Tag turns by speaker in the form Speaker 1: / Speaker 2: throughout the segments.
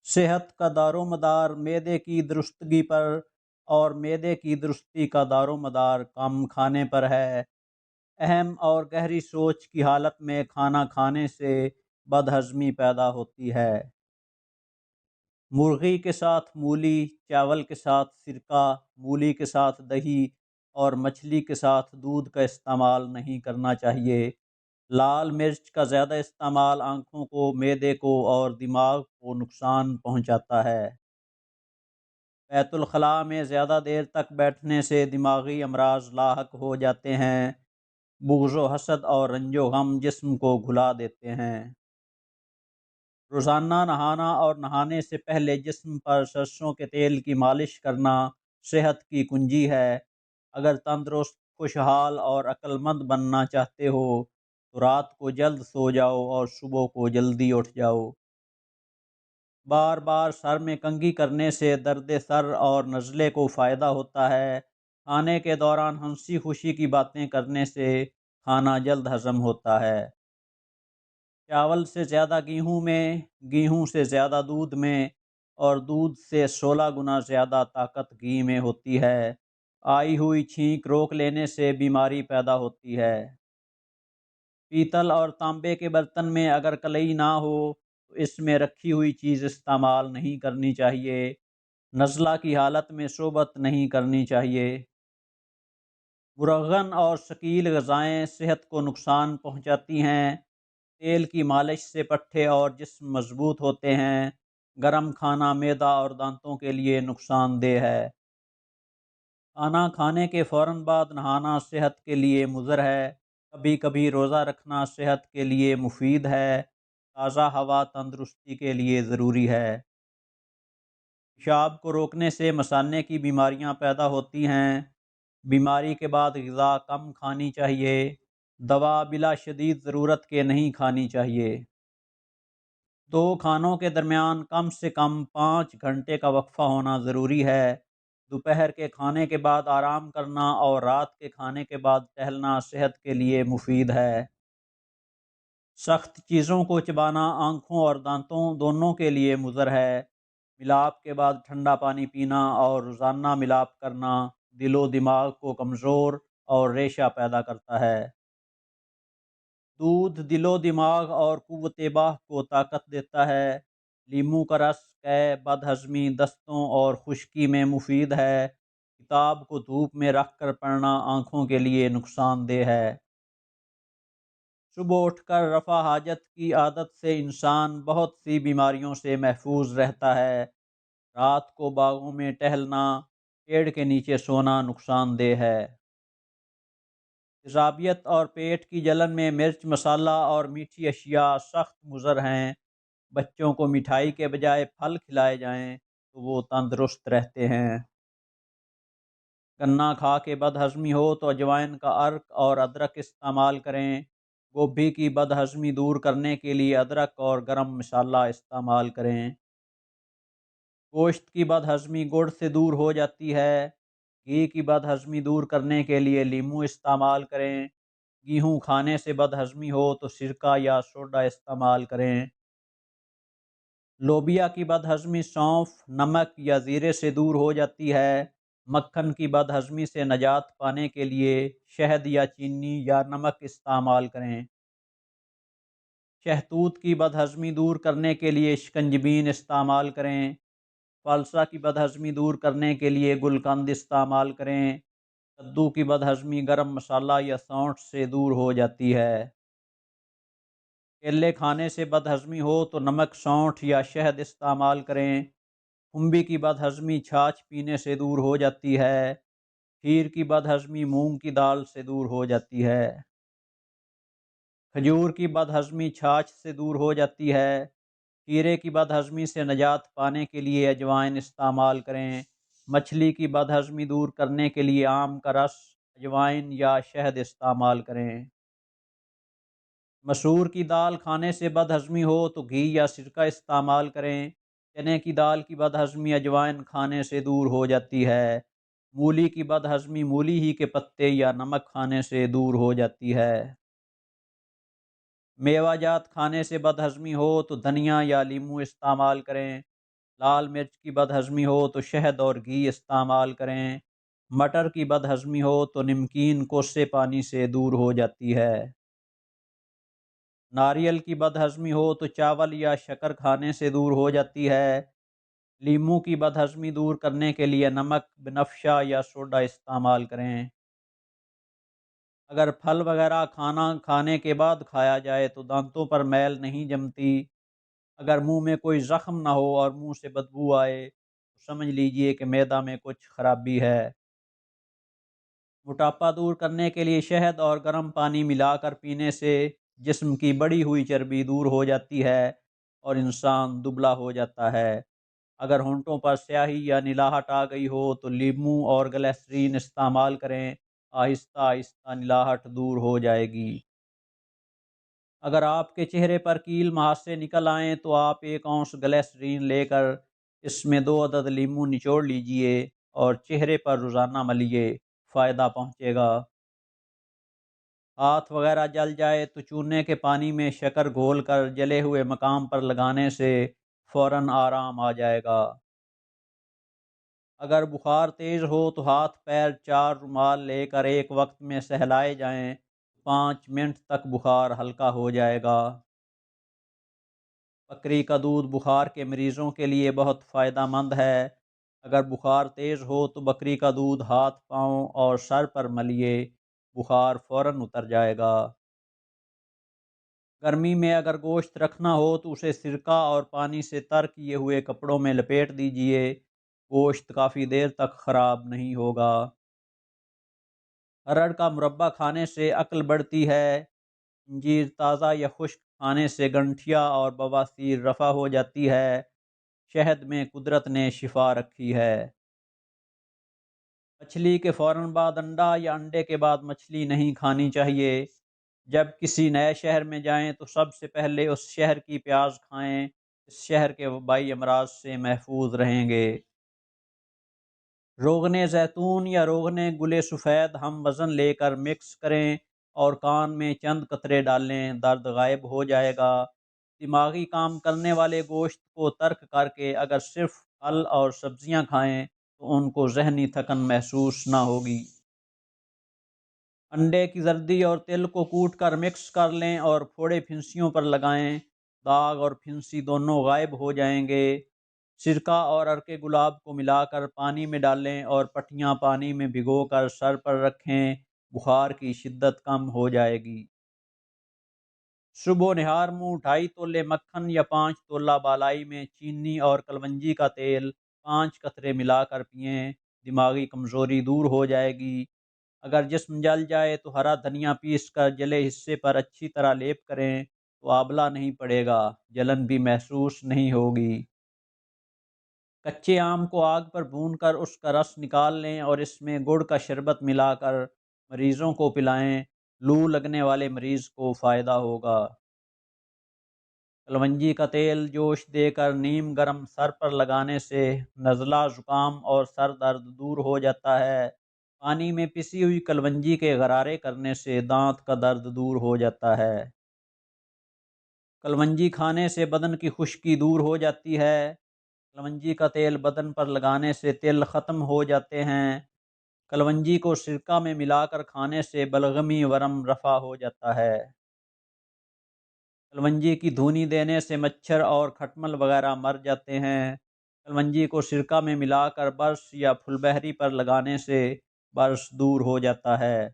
Speaker 1: صحت کا دار و مدار معدے کی درستگی پر اور معدے کی درستی کا دار و مدار کم کھانے پر ہے۔ اہم اور گہری سوچ کی حالت میں کھانا کھانے سے بد ہضمی پیدا ہوتی ہے۔ مرغی کے ساتھ مولی، چاول کے ساتھ سرکہ، مولی کے ساتھ دہی اور مچھلی کے ساتھ دودھ کا استعمال نہیں کرنا چاہیے۔ لال مرچ کا زیادہ استعمال آنکھوں کو، معدے کو اور دماغ کو نقصان پہنچاتا ہے۔ بیت الخلاء میں زیادہ دیر تک بیٹھنے سے دماغی امراض لاحق ہو جاتے ہیں۔ بغض و حسد اور رنج و غم جسم کو گھلا دیتے ہیں۔ روزانہ نہانا اور نہانے سے پہلے جسم پر سرسوں کے تیل کی مالش کرنا صحت کی کنجی ہے۔ اگر تندرست، خوشحال اور عقل مند بننا چاہتے ہو تو رات کو جلد سو جاؤ اور صبح کو جلدی اٹھ جاؤ۔ بار بار سر میں کنگھی کرنے سے درد سر اور نزلے کو فائدہ ہوتا ہے۔ کھانے کے دوران ہنسی خوشی کی باتیں کرنے سے کھانا جلد ہضم ہوتا ہے۔ چاول سے زیادہ گیہوں میں، گیہوں سے زیادہ دودھ میں اور دودھ سے 16 گنا زیادہ طاقت گھی میں ہوتی ہے۔ آئی ہوئی چھینک روک لینے سے بیماری پیدا ہوتی ہے۔ پیتل اور تانبے کے برتن میں اگر کلئی نہ ہو تو اس میں رکھی ہوئی چیز استعمال نہیں کرنی چاہیے۔ نزلہ کی حالت میں صحبت نہیں کرنی چاہیے۔ مرغن اور ثقیل غذائیں صحت کو نقصان پہنچاتی ہیں۔ تیل کی مالش سے پٹھے اور جسم مضبوط ہوتے ہیں۔ گرم کھانا معدہ اور دانتوں کے لیے نقصان دہ ہے۔ کھانا کھانے کے فوراً بعد نہانا صحت کے لیے مضر ہے۔ کبھی کبھی روزہ رکھنا صحت کے لیے مفید ہے۔ تازہ ہوا تندرستی کے لیے ضروری ہے۔ پیشاب کو روکنے سے مثانے کی بیماریاں پیدا ہوتی ہیں۔ بیماری کے بعد غذا کم کھانی چاہیے۔ دوا بلا شدید ضرورت کے نہیں کھانی چاہیے۔ دو کھانوں کے درمیان کم سے کم 5 گھنٹے کا وقفہ ہونا ضروری ہے۔ دوپہر کے کھانے کے بعد آرام کرنا اور رات کے کھانے کے بعد ٹہلنا صحت کے لیے مفید ہے۔ سخت چیزوں کو چبانا آنکھوں اور دانتوں دونوں کے لیے مضر ہے۔ ملاپ کے بعد ٹھنڈا پانی پینا اور روزانہ ملاپ کرنا دل و دماغ کو کمزور اور ریشہ پیدا کرتا ہے۔ دودھ دل و دماغ اور قوت باہ کو طاقت دیتا ہے۔ لیموں کا رس قے، بد ہضمی، دستوں اور خشکی میں مفید ہے۔ کتاب کو دھوپ میں رکھ کر پڑھنا آنکھوں کے لیے نقصان دہ ہے۔ صبح اٹھ کر رفع حاجت کی عادت سے انسان بہت سی بیماریوں سے محفوظ رہتا ہے۔ رات کو باغوں میں ٹہلنا، پیڑ کے نیچے سونا نقصان دہ ہے۔ تیزابیت اور پیٹ کی جلن میں مرچ، مسالہ اور میٹھی اشیاء سخت مضر ہیں۔ بچوں کو مٹھائی کے بجائے پھل کھلائے جائیں تو وہ تندرست رہتے ہیں۔ گنا کھا کے بد ہضمی ہو تو اجوائن کا عرق اور ادرک استعمال کریں۔ گوبھی کی بد ہضمی دور کرنے کے لیے ادرک اور گرم مسالہ استعمال کریں۔ گوشت کی بد ہضمی گڑ سے دور ہو جاتی ہے۔ گھی کی بد ہضمی دور کرنے کے لیے لیموں استعمال کریں۔ گیہوں کھانے سے بد ہضمی ہو تو سرکہ یا سوڈا استعمال کریں۔ لوبیا کی بد ہضمی سونف، نمک یا زیرے سے دور ہو جاتی ہے۔ مکھن کی بد ہضمی سے نجات پانے کے لیے شہد یا چینی یا نمک استعمال کریں۔ شہتوت کی بد ہضمی دور کرنے کے لیے شکنجبین استعمال کریں۔ فالسا کی بد ہضمی دور کرنے کے لیے گلقند استعمال کریں۔ کدو کی بد ہضمی گرم مسالہ یا سونٹھ سے دور ہو جاتی ہے۔ کیلے کھانے سے بد ہضمی ہو تو نمک، سونٹھ یا شہد استعمال کریں۔ پھمبی کی بد ہضمی چھاچھ پینے سے دور ہو جاتی ہے۔ کھیر کی بد ہضمی مونگ کی دال سے دور ہو جاتی ہے۔ کھجور کی بد ہضمی چھاچھ سے دور ہو جاتی ہے۔ کھیرے کی بد ہضمی سے نجات پانے کے لیے اجوائن استعمال کریں۔ مچھلی کی بد ہضمی دور کرنے کے لیے آم کا رس، اجوائن یا شہد استعمال کریں۔ مسور کی دال کھانے سے بد ہضمی ہو تو گھی یا سرکہ استعمال کریں۔ چنے کی دال کی بد ہضمی اجوائن کھانے سے دور ہو جاتی ہے۔ مولی کی بد ہضمی مولی ہی کے پتے یا نمک کھانے سے دور ہو جاتی ہے۔ میوہ جات کھانے سے بد ہضمی ہو تو دھنیا یا لیموں استعمال کریں۔ لال مرچ کی بد ہضمی ہو تو شہد اور گھی استعمال کریں۔ مٹر کی بد ہضمی ہو تو نمکین کوسے پانی سے دور ہو جاتی ہے۔ ناریل کی بد ہضمی ہو تو چاول یا شکر کھانے سے دور ہو جاتی ہے۔ لیموں کی بد ہضمی دور کرنے کے لیے نمک، بنفشہ یا سوڈا استعمال کریں۔ اگر پھل وغیرہ کھانا کھانے کے بعد کھایا جائے تو دانتوں پر میل نہیں جمتی۔ اگر منہ میں کوئی زخم نہ ہو اور منہ سے بدبو آئے تو سمجھ لیجئے کہ معدہ میں کچھ خرابی ہے۔ موٹاپا دور کرنے کے لیے شہد اور گرم پانی ملا کر پینے سے جسم کی بڑھی ہوئی چربی دور ہو جاتی ہے اور انسان دبلا ہو جاتا ہے۔ اگر ہونٹوں پر سیاہی یا نلاہٹ آ گئی ہو تو لیموں اور گلیسرین استعمال کریں، آہستہ آہستہ نلاہٹ دور ہو جائے گی۔ اگر آپ کے چہرے پر کیل مہاسے نکل آئیں تو آپ 1 اونس گلیسرین لے کر اس میں 2 عدد لیموں نچوڑ لیجئے اور چہرے پر روزانہ ملیے، فائدہ پہنچے گا۔ ہاتھ وغیرہ جل جائے تو چونے کے پانی میں شکر گھول کر جلے ہوئے مقام پر لگانے سے فوراً آرام آ جائے گا۔ اگر بخار تیز ہو تو ہاتھ پیر 4 رومال لے کر ایک وقت میں سہلائے جائیں، 5 منٹ تک بخار ہلکا ہو جائے گا۔ بکری کا دودھ بخار کے مریضوں کے لیے بہت فائدہ مند ہے۔ اگر بخار تیز ہو تو بکری کا دودھ ہاتھ، پاؤں اور سر پر ملیے، بخار فوراً اتر جائے گا۔ گرمی میں اگر گوشت رکھنا ہو تو اسے سرکہ اور پانی سے تر کیے ہوئے کپڑوں میں لپیٹ دیجئے، گوشت کافی دیر تک خراب نہیں ہوگا۔ ارڑ کا مربع کھانے سے عقل بڑھتی ہے۔ انجیر تازہ یا خشک کھانے سے گنٹھیا اور بواسیر رفع ہو جاتی ہے۔ شہد میں قدرت نے شفا رکھی ہے۔ مچھلی کے فوراً بعد انڈا یا انڈے کے بعد مچھلی نہیں کھانی چاہیے۔ جب کسی نئے شہر میں جائیں تو سب سے پہلے اس شہر کی پیاز کھائیں، اس شہر کے وبائی امراض سے محفوظ رہیں گے۔ روغن زیتون یا روغن گل سفید ہم وزن لے کر مکس کریں اور کان میں چند قطرے ڈالیں، درد غائب ہو جائے گا۔ دماغی کام کرنے والے گوشت کو ترک کر کے اگر صرف پھل اور سبزیاں کھائیں تو ان کو ذہنی تھکن محسوس نہ ہوگی۔ انڈے کی زردی اور تل کو کوٹ کر مکس کر لیں اور پھوڑے پھنسیوں پر لگائیں، داغ اور پھنسی دونوں غائب ہو جائیں گے۔ سرکہ اور عرق گلاب کو ملا کر پانی میں ڈالیں اور پٹیاں پانی میں بھگو کر سر پر رکھیں، بخار کی شدت کم ہو جائے گی۔ صبح و نہار منہ 2.5 تولے مکھن یا 5 تولہ بالائی میں چینی اور کلونجی کا تیل 5 قطرے ملا کر پئیں، دماغی کمزوری دور ہو جائے گی۔ اگر جسم جل جائے تو ہرا دھنیا پیس کر جلے حصے پر اچھی طرح لیپ کریں تو آبلہ نہیں پڑے گا، جلن بھی محسوس نہیں ہوگی۔ کچے آم کو آگ پر بھون کر اس کا رس نکال لیں اور اس میں گڑ کا شربت ملا کر مریضوں کو پلائیں، لو لگنے والے مریض کو فائدہ ہوگا۔ کلونجی کا تیل جوش دے کر نیم گرم سر پر لگانے سے نزلہ، زکام اور سر درد دور ہو جاتا ہے۔ پانی میں پسی ہوئی کلونجی کے غرارے کرنے سے دانت کا درد دور ہو جاتا ہے۔ کلونجی کھانے سے بدن کی خشکی دور ہو جاتی ہے۔ کلونجی کا تیل بدن پر لگانے سے تل ختم ہو جاتے ہیں۔ کلونجی کو سرکہ میں ملا کر کھانے سے بلغمی ورم رفع ہو جاتا ہے۔ کلونجی کی دھونی دینے سے مچھر اور کھٹمل وغیرہ مر جاتے ہیں۔ کلونجی کو سرکہ میں ملا کر برس یا پھل بہری پر لگانے سے برس دور ہو جاتا ہے۔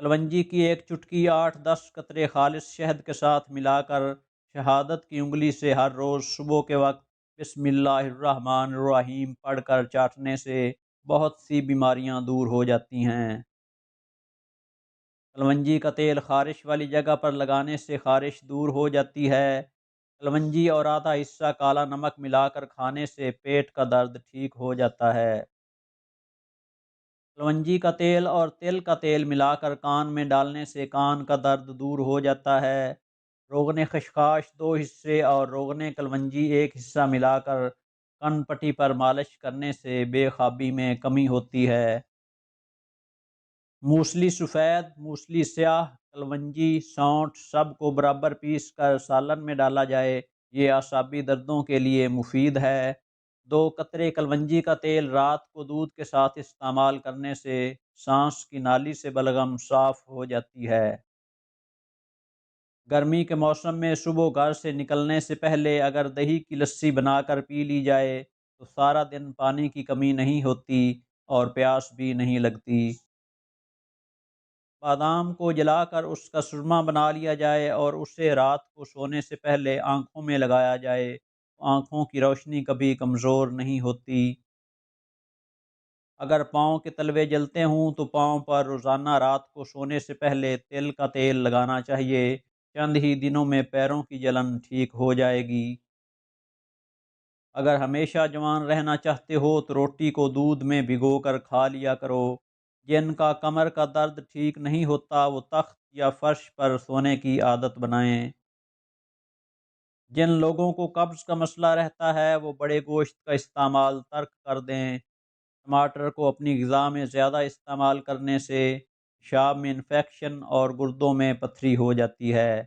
Speaker 1: کلونجی کی ایک چٹکی 8-10 قطرے خالص شہد کے ساتھ ملا کر شہادت کی انگلی سے ہر روز صبح کے وقت بسم اللہ الرحمن الرحیم پڑھ کر چاٹنے سے بہت سی بیماریاں دور ہو جاتی ہیں۔ کلونجی کا تیل خارش والی جگہ پر لگانے سے خارش دور ہو جاتی ہے۔ کلونجی اور آدھا حصہ کالا نمک ملا کر کھانے سے پیٹ کا درد ٹھیک ہو جاتا ہے۔ کلونجی کا تیل اور تل کا تیل ملا کر کان میں ڈالنے سے کان کا درد دور ہو جاتا ہے۔ روغن خشخاش 2 حصے اور روغن کلونجی 1 حصہ ملا کر کن پٹی پر مالش کرنے سے بے خوابی میں کمی ہوتی ہے۔ موسلی سفید، موسلی سیاہ، کلونجی، سونٹھ سب کو برابر پیس کر سالن میں ڈالا جائے یہ اعصابی دردوں کے لیے مفید ہے۔ 2 قطرے کلونجی کا تیل رات کو دودھ کے ساتھ استعمال کرنے سے سانس کی نالی سے بلغم صاف ہو جاتی ہے۔ گرمی کے موسم میں صبح گھر سے نکلنے سے پہلے اگر دہی کی لسی بنا کر پی لی جائے تو سارا دن پانی کی کمی نہیں ہوتی اور پیاس بھی نہیں لگتی۔ بادام کو جلا کر اس کا سرما بنا لیا جائے اور اسے رات کو سونے سے پہلے آنکھوں میں لگایا جائے تو آنکھوں کی روشنی کبھی کمزور نہیں ہوتی۔ اگر پاؤں کے تلوے جلتے ہوں تو پاؤں پر روزانہ رات کو سونے سے پہلے تل کا تیل لگانا چاہیے، چند ہی دنوں میں پیروں کی جلن ٹھیک ہو جائے گی۔ اگر ہمیشہ جوان رہنا چاہتے ہو تو روٹی کو دودھ میں بھگو کر کھا لیا کرو۔ جن کا کمر کا درد ٹھیک نہیں ہوتا وہ تخت یا فرش پر سونے کی عادت بنائیں۔ جن لوگوں کو قبض کا مسئلہ رہتا ہے وہ بڑے گوشت کا استعمال ترک کر دیں۔ ٹماٹر کو اپنی غذا میں زیادہ استعمال کرنے سے پیشاب میں انفیکشن اور گردوں میں پتھری ہو جاتی ہے۔